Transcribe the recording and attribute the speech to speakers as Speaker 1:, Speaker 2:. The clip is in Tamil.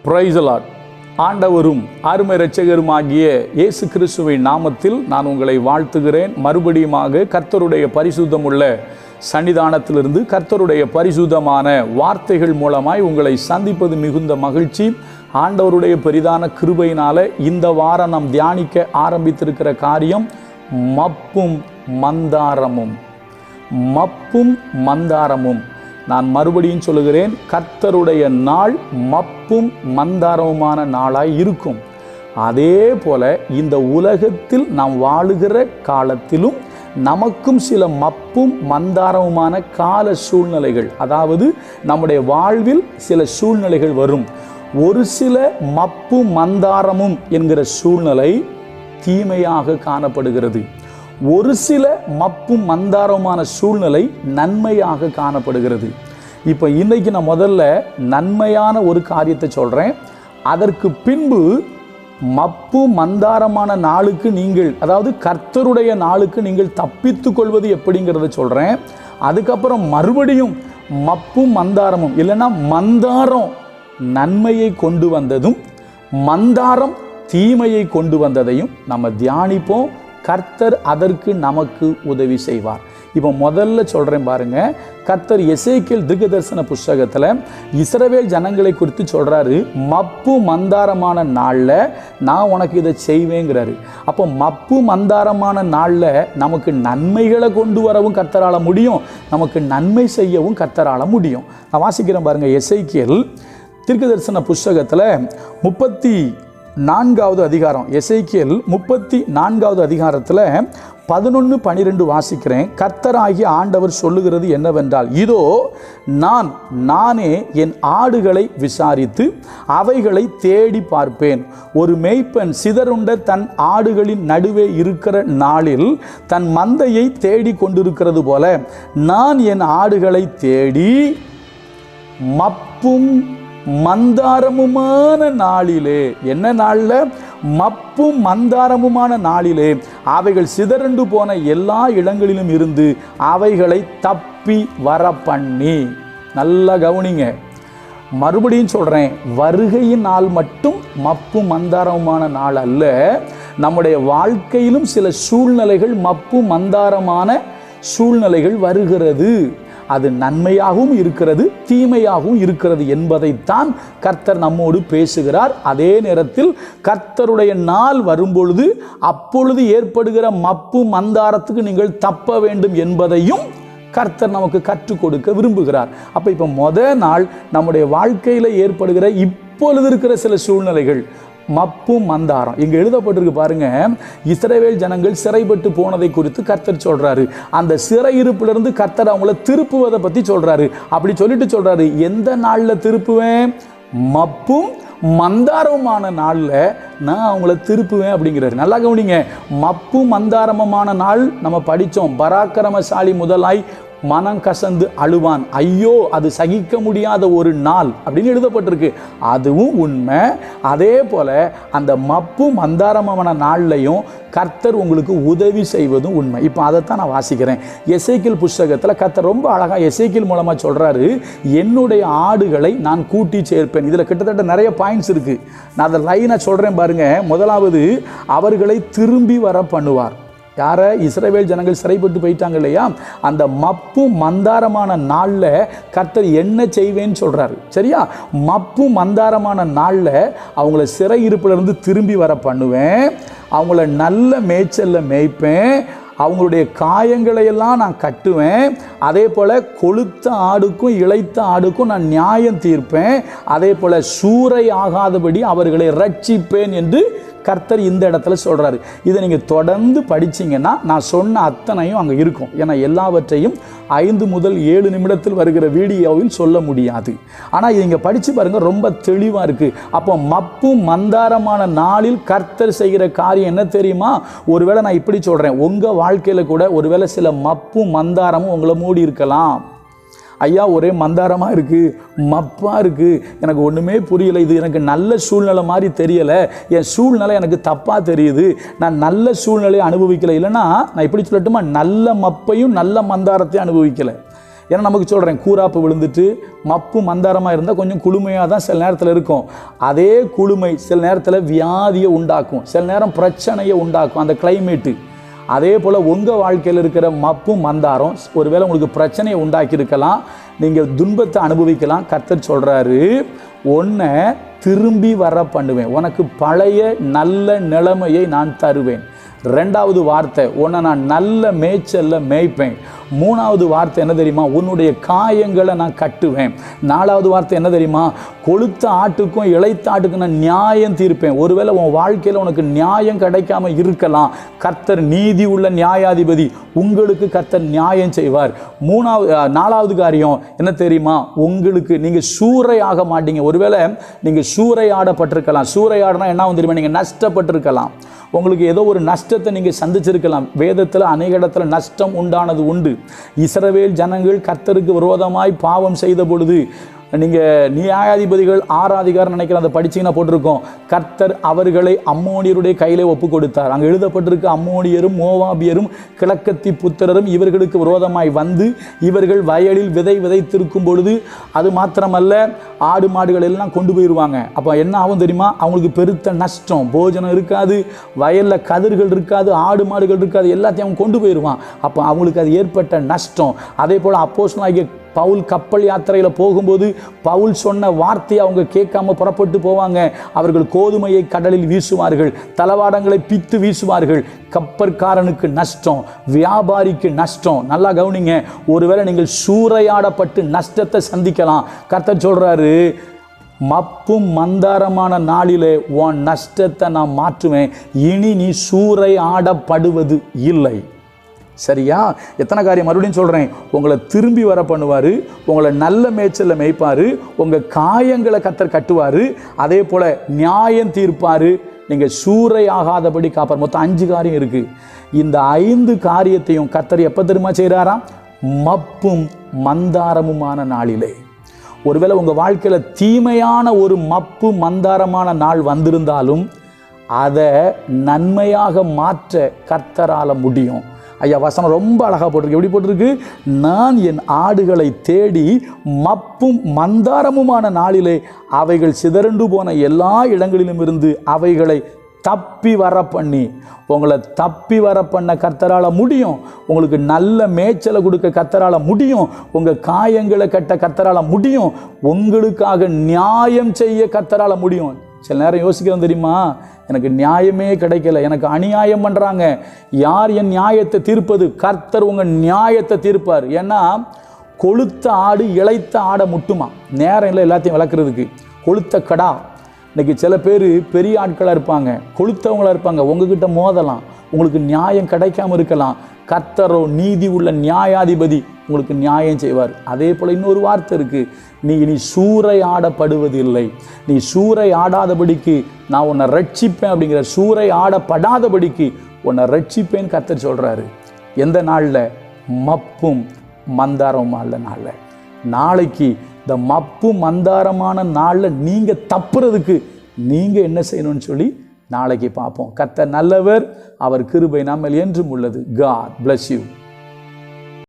Speaker 1: Praise the Lord. ஆண்டவரும் அருமை இரட்சகருமாகிய இயேசு கிறிஸ்துவின் நாமத்தில் நான் உங்களை வாழ்த்துகிறேன். மறுபடியுமாக கர்த்தருடைய பரிசுத்தமுள்ள சன்னிதானத்திலிருந்து கர்த்தருடைய பரிசுத்தமான வார்த்தைகள் மூலமாய் உங்களை சந்திப்பது மிகுந்த மகிழ்ச்சி. ஆண்டவருடைய பெரிதான கிருபையினால இந்த வாரம் நாம் தியானிக்க ஆரம்பித்திருக்கிற காரியம் மப்பும் மந்தாரமும். மப்பும் மந்தாரமும். நான் மறுபடியும் சொல்லுகிறேன், கர்த்தருடைய நாள் மப்பும் மந்தாரமுமான நாளாய் இருக்கும். அதே போல இந்த உலகத்தில் நாம் வாழுகிற காலத்திலும் நமக்கும் சில மப்பும் மந்தாரமுமான கால சூழ்நிலைகள், அதாவது நம்முடைய வாழ்வில் சில சூழ்நிலைகள் வரும். ஒரு சில மப்பும் மந்தாரமும் என்கிற சூழ்நிலை தீமையாக காணப்படுகிறது. ஒரு சில மப்பும் மந்தாரமான சூழ்நிலை நன்மையாக காணப்படுகிறது. இப்போ இன்னைக்கு நான் முதல்ல நன்மையான ஒரு காரியத்தை சொல்கிறேன். அதற்கு பின்பு மப்பு மந்தாரமான நாளுக்கு நீங்கள், அதாவது கர்த்தருடைய நாளுக்கு நீங்கள் தப்பித்து கொள்வது எப்படிங்கிறத சொல்கிறேன். அதுக்கப்புறம் மறுபடியும் மப்பும் மந்தாரமும், இல்லைன்னா மந்தாரம் நன்மையை கொண்டு வந்ததும் மந்தாரம் தீமையை கொண்டு வந்ததையும் நம்ம தியானிப்போம். கர்த்தர் அதற்கு நமக்கு உதவி செய்வார். இப்போ முதல்ல சொல்கிறேன் பாருங்க. கர்த்தர் எசேக்கியேல் தீர்க்கதரிசன புஸ்தகத்தில் இஸ்ரவேல் ஜனங்களை குறித்து சொல்கிறாரு, மப்பு மந்தாரமான நாளில் நான் உனக்கு இதை செய்வேங்கிறாரு. அப்போ மப்பு மந்தாரமான நாளில் நமக்கு நன்மைகளை கொண்டு வரவும் கர்த்தரால் முடியும், நமக்கு நன்மை செய்யவும் கர்த்தரால் முடியும். நான் வாசிக்கிறேன் பாருங்க. எசேக்கியேல் தீர்க்கதரிசன புஸ்தகத்தில் 34வது அதிகாரம், எசேக்கியேல் 34வது அதிகாரத்தில் 11-12 வாசிக்கிறேன். கர்த்தராகிய ஆண்டவர் சொல்லுகிறது என்னவென்றால், இதோ நானே என் ஆடுகளை விசாரித்து அவைகளை தேடி பார்ப்பேன். ஒரு மேய்ப்பன் சிதறுண்ட தன் ஆடுகளின் நடுவே இருக்கிற நாளில் தன் மந்தையை தேடி கொண்டிருக்கிறது போல நான் என் ஆடுகளை தேடி மப்பும் மந்தாரமுமான நாளிலே, என்ன நாளில்? மப்பும் மந்தாரமுமான நாளிலே அவைகள் சிதறண்டு போன எல்லா இடங்களிலும் இருந்து அவைகளை தப்பி வர பண்ணி. நல்லா கவனிங்க, மறுபடியும் சொல்கிறேன், வருகையின் நாள் மட்டும் மப்பும் மந்தாரமுமான நாள் அல்ல. நம்முடைய வாழ்க்கையிலும் சில சூழ்நிலைகள் மப்பும் மந்தாரமான சூழ்நிலைகள் வருகிறது. அது நன்மையாகவும் இருக்கிறது, தீமையாகவும் இருக்கிறது என்பதைத்தான் கர்த்தர் நம்மோடு பேசுகிறார். அதே நேரத்தில் கர்த்தருடைய நாள் வரும்பொழுது அப்பொழுது ஏற்படுகிற மப்பு மந்தாரத்துக்கு நீங்கள் தப்ப வேண்டும் என்பதையும் கர்த்தர் நமக்கு கற்றுக் கொடுக்க விரும்புகிறார். அப்போ இப்போ நாள் நம்முடைய வாழ்க்கையில் ஏற்படுகிற இப்பொழுது இருக்கிற சில சூழ்நிலைகள் மப்பும் மந்தாரம். இங்கே எழுதப்பட்டிருக்கு பாருங்க. இஸ்ரவேல் ஜனங்கள் சிறைப்பட்டு போனதை குறித்து கர்த்தர் சொல்றாரு. அந்த சிறையிருப்பிலிருந்து கர்த்தர் அவங்கள திருப்புவதை பற்றி சொல்றாரு. அப்படி சொல்லிட்டு சொல்றாரு, எந்த நாளில் திருப்புவேன்? மப்பும் மந்தாரமான நாளில் நான் அவங்கள திருப்புவேன் அப்படிங்கிறாரு. நல்லா கவனிங்க, மப்பும் மந்தாரமான நாள் நம்ம படித்தோம். பராக்கிரமசாலி முதலாய் மனம் கசந்து அழுவான், ஐயோ அது சகிக்க முடியாத ஒரு நாள் அப்படின்னு எழுதப்பட்டிருக்கு. அதுவும் உண்மை. அதே போல அந்த மப்பு மந்தாரமான நாள்லையும் கர்த்தர் உங்களுக்கு உதவி செய்வதும் உண்மை. இப்போ அதைத்தான் நான் வாசிக்கிறேன். எசேக்கியேல் புஸ்தகத்தில் கர்த்தர் ரொம்ப அழகாக எசேக்கியேல் மூலமாக சொல்கிறாரு, என்னுடைய ஆடுகளை நான் கூட்டி சேர்ப்பேன். இதில் கிட்டத்தட்ட நிறைய பாயிண்ட்ஸ் இருக்குது. நான் அதை லைனாக சொல்கிறேன் பாருங்க. முதலாவது, அவர்களை திரும்பி வர பண்ணுவார். யாரை? இஸ்ரவேல் ஜனங்கள் சிறைப்பட்டு போயிட்டாங்க இல்லையா? அந்த மப்பு மந்தாரமான நாளில் கர்த்தர் என்ன செய்வேன்னு சொல்கிறாரு. சரியா? மப்பு மந்தாரமான நாளில் அவங்கள சிறையிருப்பிலிருந்து திரும்பி வர பண்ணுவேன். அவங்கள நல்ல மேய்ச்சலில் மேய்ப்பேன். அவங்களுடைய காயங்களையெல்லாம் நான் கட்டுவேன். அதே போல் கொழுத்த ஆடுக்கும் இளைத்த ஆடுக்கும் நான் நியாயம் தீர்ப்பேன். அதே போல் சூறை ஆகாதபடி அவர்களை ரட்சிப்பேன் என்று கர்த்தர் இந்த இடத்துல சொல்கிறாரு. இதை நீங்கள் தொடர்ந்து படிச்சிங்கன்னா நான் சொன்ன அத்தனையும் அங்கே இருக்கும். ஏன்னா எல்லாவற்றையும் 5 முதல் 7 நிமிடத்தில் வருகிற வீடியோவில் சொல்ல முடியாது. ஆனால் இதை நீங்கள் படித்து பாருங்கள், ரொம்ப தெளிவாக இருக்குது. அப்போ மப்பும் மந்தாரமான நாளில் கர்த்தர் செய்கிற காரியம் என்ன தெரியுமா? ஒருவேளை நான் இப்படி சொல்கிறேன், உங்கள் வாழ்க்கையில் கூட ஒருவேளை சில மப்பும் மந்தாரமும் உங்களை மூடி இருக்கலாம். ஐயா ஒரே மந்தாரமாக இருக்குது, மப்பாக இருக்குது, எனக்கு ஒன்றுமே புரியலை, இது எனக்கு நல்ல சூழ்நிலை மாதிரி தெரியலை, என் சூழ்நிலை எனக்கு தப்பாக தெரியுது, நான் நல்ல சூழ்நிலையை அனுபவிக்கலை. இல்லைன்னா நான் இப்படி சொல்லட்டுமா, நல்ல மப்பையும் நல்ல மந்தாரத்தையும் அனுபவிக்கலை. ஏன்னா நமக்கு சொல்கிறேன், கூராப்பு விழுந்துட்டு மப்பு மந்தாரமாக இருந்தால் கொஞ்சம் குளுமையாக தான் சில நேரத்தில் இருக்கும். அதே குளுமை சில நேரத்தில் வியாதியை உண்டாக்கும், சில நேரம் பிரச்சனையை உண்டாக்கும் அந்த கிளைமேட்டு. அதே போல் உங்கள் வாழ்க்கையில் இருக்கிற மப்பும் மந்தாரம் ஒருவேளை உங்களுக்கு பிரச்சனையை உண்டாக்கி இருக்கலாம், நீங்கள் துன்பத்தை அனுபவிக்கலாம். கர்த்தர் சொல்கிறாரு, உன்னை திரும்பி வர பண்ணுவேன், உனக்கு பழைய நல்ல நிலைமையை நான் தருவேன். ரெண்டாவது வார்த்தை, உன்னை நான் நல்ல மேய்ச்சல்ல மேய்ப்பேன். மூணாவது வார்த்தை என்ன தெரியுமா? உன்னுடைய காயங்களை நான் கட்டுவேன். நாலாவது வார்த்தை என்ன தெரியுமா? கொழுத்த ஆட்டுக்கும் இளைத்த ஆட்டுக்கும் நான் நியாயம் தீர்ப்பேன். ஒருவேளை உன் வாழ்க்கையில் உனக்கு நியாயம் கிடைக்காம இருக்கலாம், கர்த்தர் நீதி உள்ள நியாயாதிபதி, உங்களுக்கு கர்த்தர் நியாயம் செய்வார். நாலாவது காரியம் என்ன தெரியுமா? உங்களுக்கு நீங்கள் சூறையாக மாட்டீங்க. ஒருவேளை நீங்கள் சூறையாடப்பட்டிருக்கலாம். சூறையாடனா என்ன தெரியுமா? நீங்கள் நஷ்டப்பட்டிருக்கலாம், உங்களுக்கு ஏதோ ஒரு நஷ்டத்தை நீங்கள் சந்திச்சிருக்கலாம். வேதத்தில் அநேக இடத்துல நஷ்டம் உண்டானது உண்டு. இஸ்ரவேல் ஜனங்கள் கர்த்தருக்கு விரோதமாய் பாவம் செய்த பொழுது, நீங்கள் நியாயாதிபதிகள் 6 அதிகாரம் நினைக்கிறேன், அதை படிச்சிங்கன்னா போட்டிருக்கோம், கர்த்தர் அவர்களை அம்மோனியருடைய கையிலே ஒப்பு கொடுத்தார். அங்கே எழுதப்பட்டிருக்கு, அம்மோனியரும் மோவாபியரும் கிழக்கத்தி புத்திரரும் இவர்களுக்கு விரோதமாய் வந்து இவர்கள் வயலில் விதைத்திருக்கும் பொழுது அது மாத்திரமல்ல, ஆடு மாடுகள் எல்லாம் கொண்டு போயிடுவாங்க. அப்போ என்ன ஆகும் தெரியுமா? அவங்களுக்கு பெருத்த நஷ்டம். போஜனம் இருக்காது, வயலில் கதிர்கள் இருக்காது, ஆடு மாடுகள் இருக்காது, எல்லாத்தையும் அவங்க கொண்டு போயிடுவான். அப்போ அவங்களுக்கு அது ஏற்பட்ட நஷ்டம். அதே போல் அப்போஸ்தலனாகிய பவுல் கப்பல் யாத்திரையில் போகும்போது பவுல் சொன்ன வார்த்தையை அவங்க கேட்காம புறப்பட்டு போவாங்க. அவர்கள் கோதுமையை கடலில் வீசுவார்கள், தளவாடங்களை பித்து வீசுவார்கள். கப்பற்காரனுக்கு நஷ்டம், வியாபாரிக்கு நஷ்டம். நல்லா கவனிங்க, ஒருவேளை நீங்கள் சூறையாடப்பட்டு நஷ்டத்தை சந்திக்கலாம். கர்த்தர் சொல்றாரு, மப்பும் மந்தாரமான நாளிலே உன் நஷ்டத்தை நான் மாற்றுவேன், இனி நீ சூறையாடப்படுவது இல்லை. சரியா? எத்தனை காரியம் மறுபடியும் சொல்கிறேன், உங்களை திரும்பி வர பண்ணுவார், உங்களை நல்ல மேய்ச்சலில் மேய்ப்பார், உங்கள் காயங்களை கர்த்தர் கட்டுவார், அதே போல் நியாயம் தீர்ப்பார், நீங்கள் சூறையாகாதபடி காப்பார். மொத்தம் 5 காரியம் இருக்குது. இந்த 5 காரியத்தையும் கர்த்தர் எப்போ தெரியுமா செய்கிறாராம்? மப்பும் மந்தாரமுமான நாளிலே. ஒருவேளை உங்கள் வாழ்க்கையில் தீமையான ஒரு மப்பு மந்தாரமான நாள் வந்திருந்தாலும் அதை நன்மையாக மாற்ற கர்த்தரால் முடியும். ஐயா, வசனம் ரொம்ப அழகாக போட்டிருக்கு. எப்படி போட்டிருக்கு? நான் என் ஆடுகளை தேடி மப்பும் மந்தாரமுமான நாளிலே அவைகள் சிதறண்டு போன எல்லா இடங்களிலும் இருந்து அவைகளை தப்பி வர பண்ணி. உங்களை தப்பி வர பண்ண கர்த்தரால் முடியும். உங்களுக்கு நல்ல மேய்ச்சலை கொடுக்க கர்த்தரால் முடியும். உங்கள் காயங்களை கட்ட கர்த்தரால் முடியும். உங்களுக்காக நியாயம் செய்ய கர்த்தரால் முடியும். சில நேரம் யோசிக்கிறோம் தெரியுமா, எனக்கு நியாயமே கிடைக்கல, எனக்கு அநியாயம் பண்ணுறாங்க, யார் என் நியாயத்தை தீர்ப்பது? கர்த்தர் உங்கள் நியாயத்தை தீர்ப்பார். ஏன்னா கொளுத்த ஆடு இளைத்த ஆடை முட்டுமா? நேரம் இல்லை எல்லாத்தையும் வளர்க்குறதுக்கு. கொளுத்த கடா. இன்றைக்கி சில பேர் பெரிய ஆட்களாக இருப்பாங்க, கொளுத்தவங்களாக இருப்பாங்க, உங்ககிட்ட மோதலாம், உங்களுக்கு நியாயம் கிடைக்காம இருக்கலாம். கர்த்தரோ நீதி உள்ள நியாயாதிபதி, உங்களுக்கு நியாயம் செய்வார். அதே போல் இன்னொரு வார்த்தை இருக்குது, நீ சூறையாடப்படுவதில்லை. நீ சூறையாடாதபடிக்கு நான் உன்னை ரட்சிப்பேன் அப்படிங்கிற, சூறையாடப்படாதபடிக்கு உன்னை ரட்சிப்பேன்னு கர்த்தர் சொல்கிறாரு. எந்த நாளில்? மப்பும் மந்தாரமான நாளில். நாளைக்கு இந்த மப்பு மந்தாரமான நாளில் நீங்கள் தப்புறதுக்கு நீங்கள் என்ன செய்யணும்னு சொல்லி நாளைக்கு பார்ப்போம். கர்த்தர் நல்லவர், அவர் கிருபை நம்மேல் என்றும் உள்ளது. God bless you.